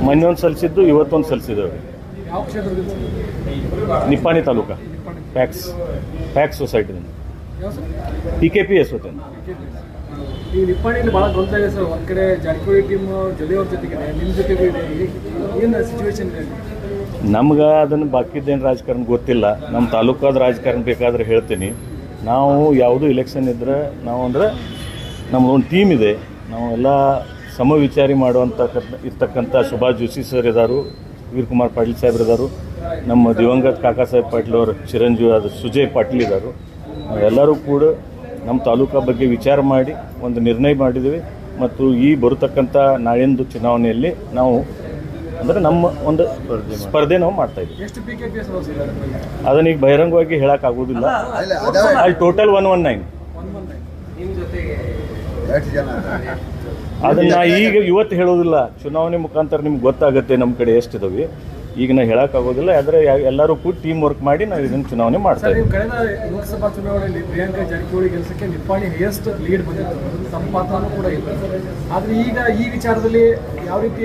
ಮೊನ್ನೆ ಒಂದು ಸಲ್ಲಿಸಿದ್ದು ಇವತ್ತೊಂದು ಸಲ್ಲಿಸಿದ್ದೇವೆ. ನಿಪ್ಪಾಣಿ ತಾಲೂಕು ಪ್ಯಾಕ್ಸ್ ಸೊಸೈಟಿದಿಂದ PKPS ಹೋಗ್ತೇನೆ. ಈ ನಿಪ್ಪಾಣಿಯಲ್ಲಿ ಭಾಳ ಗೊಂದಲ ಇದೆ ಸರ್. ಒಂದು ಕಡೆ ಜಾರಕಿಹೊಳಿ ಟೀಮ್ ಜೊತೆ ಅವ್ರ ಜೊತೆಗಿದೆ, ನಿಮ್ಮ ಜೊತೆಗೂ ಇದೆ. ಏನು ಸಿಚುವೇಶನ್ ಇದೆ? ನಮ್ಗೆ ಅದನ್ನು ಬಾಕಿದ್ದೇನು ರಾಜಕಾರಣ ಗೊತ್ತಿಲ್ಲ. ನಮ್ಮ ತಾಲೂಕಾದ ರಾಜಕಾರಣ ಬೇಕಾದ್ರೆ ಹೇಳ್ತೀನಿ. ನಾವು ಯಾವುದೂ ಇಲೆಕ್ಷನ್ ಇದ್ದರೆ ನಾವು ಅಂದರೆ ನಮ್ಮದೊಂದು ಟೀಮ್ ಇದೆ. ನಾವು ಎಲ್ಲ ಸಮವಿಚಾರಿ ಮಾಡುವಂಥ ಇರ್ತಕ್ಕಂಥ ಸುಭಾಷ್ ಜೋಶಿ ಸರ್ ಇದ್ದಾರೆ, ವೀರಕುಮಾರ್ ಪಾಟೀಲ್ ಸಾಹೇಬ್ರು ಇದ್ದಾರೆ, ನಮ್ಮ ದಿವಂಗತ ಕಾಕಾ ಸಾಹೇಬ್ ಪಾಟೀಲ್ ಅವರು ಚಿರಂಜೀವಿ ಆದ ಸುಜಯ್ ಪಾಟೀಲ್ ಇದ್ದಾರೆ. ನಾವೆಲ್ಲರೂ ಕೂಡ ನಮ್ಮ ತಾಲೂಕಾ ಬಗ್ಗೆ ವಿಚಾರ ಮಾಡಿ ಒಂದು ನಿರ್ಣಯ ಮಾಡಿದ್ದೀವಿ. ಮತ್ತು ಈ ಬರತಕ್ಕಂಥ ನಾಳಿಂದು ಚುನಾವಣೆಯಲ್ಲಿ ನಾವು ಅಂದರೆ ನಮ್ಮ ಒಂದು ಸ್ಪರ್ಧೆ ನಾವು ಮಾಡ್ತಾಯಿದ್ದೀವಿ. ಅದನ್ನ ಈಗ ಬಹಿರಂಗವಾಗಿ ಹೇಳೋಕ್ಕಾಗೋದಿಲ್ಲ. ಅಲ್ಲಿ ಟೋಟಲ್ 119. ಅದನ್ನು ಈಗ ಇವತ್ತು ಹೇಳೋದಿಲ್ಲ, ಚುನಾವಣೆ ಮುಖಾಂತರ ನಿಮ್ಗೆ ಗೊತ್ತಾಗುತ್ತೆ ನಮ್ಮ ಕಡೆ ಎಷ್ಟಿದಾವೆ. ಈಗ ನಾವು ಹೇಳೋಕ್ಕಾಗೋದಿಲ್ಲ. ಆದರೆ ಎಲ್ಲರೂ ಕೂಡ ಟೀಮ್ ವರ್ಕ್ ಮಾಡಿ ನಾವು ಇದನ್ನು ಚುನಾವಣೆ ಮಾಡ್ತಾ ಇದ್ದೀವಿ. ಕಳೆದ ಲೋಕಸಭಾ ಚುನಾವಣೆಯಲ್ಲಿ ಪ್ರಿಯಾಂಕಾ ಜಾರಕಿಹೊಳಿ ಗೆಲ್ಸಕ್ಕೆ ನಿಪ್ಪಾಣಿ ಹೈಯೆಸ್ಟ್ ಲೀಡ್ ಬಂದಿತ್ತು, ತಮ್ಮ ಪಾತ್ರನೂ ಕೂಡ ಇಲ್ಲ. ಆದರೆ ಈಗ ಈ ವಿಚಾರದಲ್ಲಿ ಯಾವ ರೀತಿ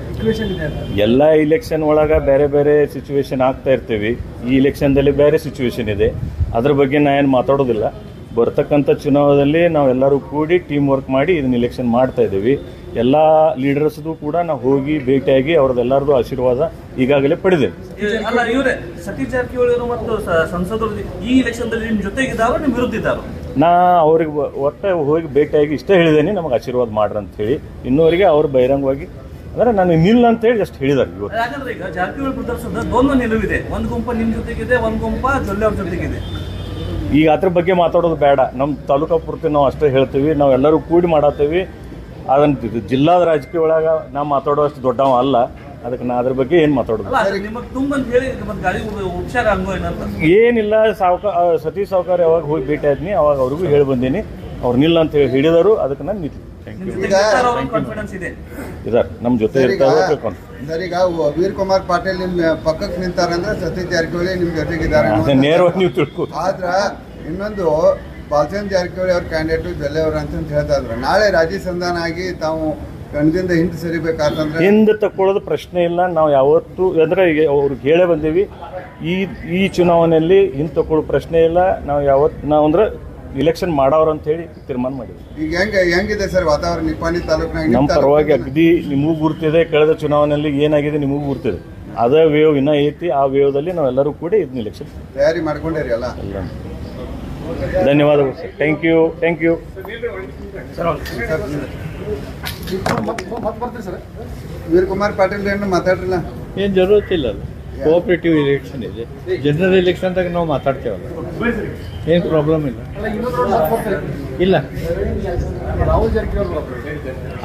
ಸಿಚುವೇಶನ್ ಇದೆ? ಎಲ್ಲ ಇಲೆಕ್ಷನ್ ಒಳಗೆ ಬೇರೆ ಬೇರೆ ಸಿಚುವೇಶನ್ ಆಗ್ತಾ ಇರ್ತೀವಿ. ಈ ಇಲೆಕ್ಷನ್ದಲ್ಲಿ ಬೇರೆ ಸಿಚುವೇಶನ್ ಇದೆ, ಅದ್ರ ಬಗ್ಗೆ ನಾ ಏನು ಮಾತಾಡೋದಿಲ್ಲ. ಬರ್ತಕ್ಕಂಥ ಚುನಾವಣೆಯಲ್ಲಿ ನಾವೆಲ್ಲರೂ ಕೂಡಿ ಟೀಮ್ ವರ್ಕ್ ಮಾಡಿ ಇದನ್ನ ಇಲೆಕ್ಷನ್ ಮಾಡ್ತಾ ಇದ್ದೀವಿ. ಎಲ್ಲ ಲೀಡರ್ಸ್ದು ಕೂಡ ನಾವು ಹೋಗಿ ಭೇಟಿಯಾಗಿ ಅವ್ರದ್ದೆಲ್ಲರದು ಆಶೀರ್ವಾದ ಈಗಾಗಲೇ ಪಡೆದೇವೆ. ಅಲ್ಲ, ಇವರೇ ಸತೀಶ್ ಜಾರಕಿಹೊಳಿ ಮತ್ತು ಸಂಸದರು ಈ ಇಲೆಕ್ಷನ್ದಲ್ಲಿ ನಿಮ್ಮ ಜೊತೆಗಿದ್ದಾರೋ ನಿಮ್ಮ ವಿರುದ್ಧ ಇದ್ದಾರೋ? ನಾ ಅವ್ರಿಗೆ ಒಟ್ಟು ಹೋಗಿ ಭೇಟಿಯಾಗಿ ಇಷ್ಟೇ ಹೇಳಿದ್ದೇನೆ, ನಮಗೆ ಆಶೀರ್ವಾದ ಮಾಡ್ರಿ ಅಂತ ಹೇಳಿ. ಇನ್ನೂವರೆಗೆ ಅವ್ರು ಬಹಿರಂಗವಾಗಿ ಅಂದರೆ ನಾನು ನಿಲ್ಲ ಅಂತ ಹೇಳಿ ಜಸ್ಟ್ ಹೇಳಿದ್ದಾರೆ. ಇವತ್ತು ಯಾಕಂದ್ರೆ ಈಗ ಜಾರಕಿಹೊಳಿ ಪ್ರದರ್ಶನದ ದ್ವಂದ್ವ ನಿಲುವಿದೆ. ಒಂದು ಗುಂಪ ನಿಮ್ಮ ಜೊತೆಗಿದೆ, ಒಂದು ಗುಂಪ ಜೊಲ್ಲೆ ಅವ್ರ ಜೊತೆಗಿದೆ. ಈಗ ಅದ್ರ ಬಗ್ಗೆ ಮಾತಾಡೋದು ಬೇಡ. ನಮ್ಮ ತಾಲೂಕಾ ಪೂರ್ತಿ ನಾವು ಅಷ್ಟೇ ಹೇಳ್ತೀವಿ. ನಾವೆಲ್ಲರೂ ಕೂಡಿ ಮಾಡತ್ತೀವಿ. ಅದನ್ನು ಜಿಲ್ಲಾದ ರಾಜಕೀಯ ಒಳಗೆ ನಾವು ಮಾತಾಡೋಷ್ಟು ದೊಡ್ಡವ ಅಲ್ಲ. ಅದಕ್ಕೆ ನಾ ಅದ್ರ ಬಗ್ಗೆ ಏನು ಮಾತಾಡೋದು ಏನಿಲ್ಲ. ಸತೀಶ್ ಸಾವ್ಕಾರ ಯಾವಾಗ ಹೋಗಿ ಭೇಟಿ ಆದ್ನಿ ಅವಾಗ ಅವ್ರಿಗೂ ಹೇಳಿ ಬಂದೀನಿ. ಅವ್ರು ನಿಲ್ಲ ಅಂತ ಹೇಳಿ ಹಿಡಿದರು. ಅದಕ್ಕೆ ನಾನು ನಿಂತು ಇದಾರೆ ನಮ್ಮ ಜೊತೆ ಇರ್ತಾರೆ. ಸರ್, ಈಗ ವೀರಕುಮಾರ್ ಪಾಟೀಲ್ ನಿಮ್ಮ ಪಕ್ಕಕ್ಕೆ ನಿಂತಾರಂದ್ರೆ ಸತೀಶ್ ಜಾರಕಿಹೊಳಿ ನಿಮ್ ಜೊತೆಗಿದ್ದಾರೆ ನೇರವಾಗಿ ನೀವು ತಿಳ್ಕೊ. ಆದ್ರ ಇನ್ನೊಂದು ಬಾಲಚಂದ್ರ ಜಾರಕಿಹೊಳಿ ಅವ್ರ ಕ್ಯಾಂಡಿಡೇಟು ಜೊಲ್ಲೆ ಅವ್ರ ಅಂತ ಹೇಳ್ತಾ ಇದ್ರು. ನಾಳೆ ರಾಜಿ ಸಂಧಾನ ಆಗಿ ತಾವು ಕಣದಿಂದ ಹಿಂದೆ ಸರಿಬೇಕಾತಂದ್ರೆ ಹಿಂದೆ ತಕ್ಕೊಳ್ಳೋದು ಪ್ರಶ್ನೆ ಇಲ್ಲ. ನಾವು ಯಾವತ್ತು ಅಂದ್ರೆ ಅವ್ರಿಗೆ ಹೇಳೇ ಬಂದೀವಿ. ಈ ಚುನಾವಣೆಯಲ್ಲಿ ಹಿಂದೆ ತಕ್ಕೊಳ್ಳೋ ಪ್ರಶ್ನೆ ಇಲ್ಲ. ನಾವು ಅಂದ್ರೆ ಇಲೆಕ್ಷನ್ ಮಾಡೋರು ಅಂತ ಹೇಳಿ ತೀರ್ಮಾನ ಮಾಡಿದ್ವಿ. ಈಗ ಹೆಂಗಿದೆ ಸರ್ ವಾತಾವರಣ ನಿಪ್ಪಾಣಿ ತಾಲೂಕಿನಾಗ? ನಮ್ಮ ಪರವಾಗಿ ಅಗದಿ ನಿಮಗೂ ಗುರ್ತಿದೆ. ಕಳೆದ ಚುನಾವಣೆಯಲ್ಲಿ ಏನಾಗಿದೆ ನಿಮಗೂ ಗುರ್ತಿದೆ. ಅದೇ ವೇವ್ ಇನ್ನೂ ಐತಿ. ಆ ವೇವ್ದಲ್ಲಿ ನಾವೆಲ್ಲರೂ ಕೂಡ ಇದನ್ನ ಇಲೆಕ್ಷನ್ ತಯಾರಿ ಮಾಡ್ಕೊಂಡಿರಿ ಅಲ್ಲ? ಧನ್ಯವಾದಗಳು sir. Thank you. Veerakumar Patil ಏನು ಮಾತಾಡ್ರಲ್ಲ? ಏನು ಜರೂರತ್ತಿಲ್ಲ. ಕೋಆಪರೇಟಿವ್ ಇಲೆಕ್ಷನ್ ಇದೆ. ಜನರಲ್ ಎಲೆಕ್ಷನ್ದಾಗ ನಾವು ಮಾತಾಡ್ತೇವಲ್ಲ, ಏನು ಪ್ರಾಬ್ಲಮ್ ಇಲ್ಲ. ಇಲ್ಲ,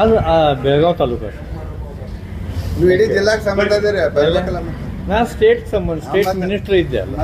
ಅದು ಬೆಳಗಾವಿ ತಾಲೂಕು. ನೀವು ಇಡೀ ಜಿಲ್ಲಾಗೆ ಸಂಬಂಧ ಇದೀರಿ? ನಾ ಸ್ಟೇಟ್ ಮಿನಿಸ್ಟರ್ ಇದ್ದೆ ಅಲ್ಲ.